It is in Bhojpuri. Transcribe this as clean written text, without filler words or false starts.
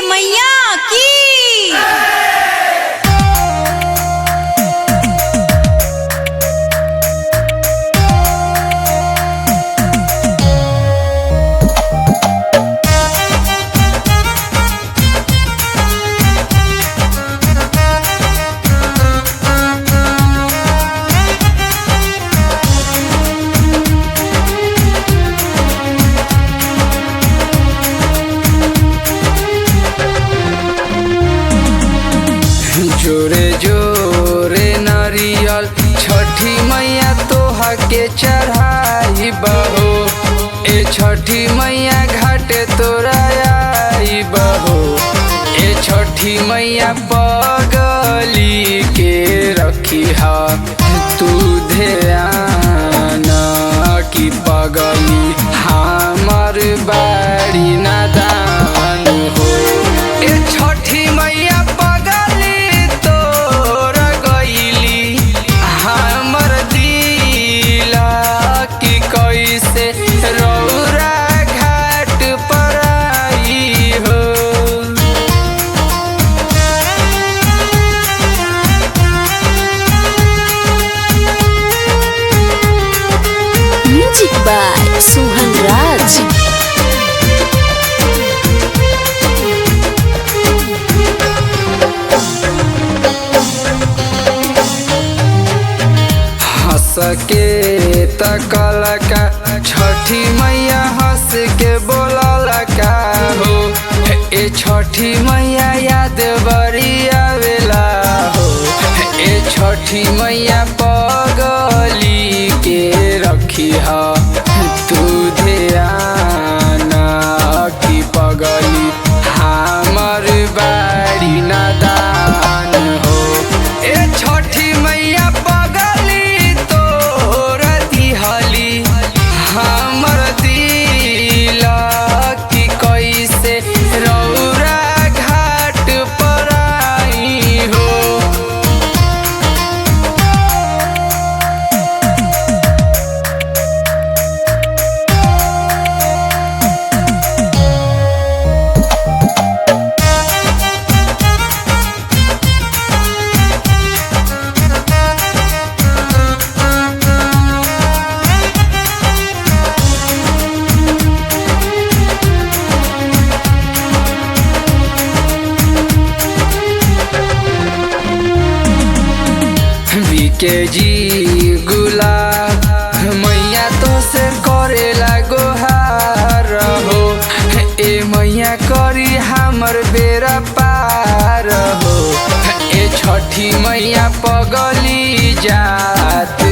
मैया की। जोरे जोरे नारियल छठी मैया तोहा के चढ़ाई बहो। ए छठी मैया घाटे तोरा आई बहो। ए छठी मैया पगली के रखी हा तू ध्यान की पगली हमार बाड़ी नादान हो। ए छठी मैया रौरा घाट पर आई हो। म्यूजिक बाय सोहन राज। हंस के तकल का छठी मैया हंस के बोलल का हो। ए छठी मैया याद बड़ी आवेला हो। ए छठी मैया पगली के रखी हा तू ध्यान की पगली हमर बाड़ी नादान हो। ए छठी मैया हमर दिल की कैसे रौरा घाट पर आई हो। के जी गुलाब मैया तो से करेला गोहार हो। ए मैया करी हमर बेरा पार हो। ए छठी मैया पगली जात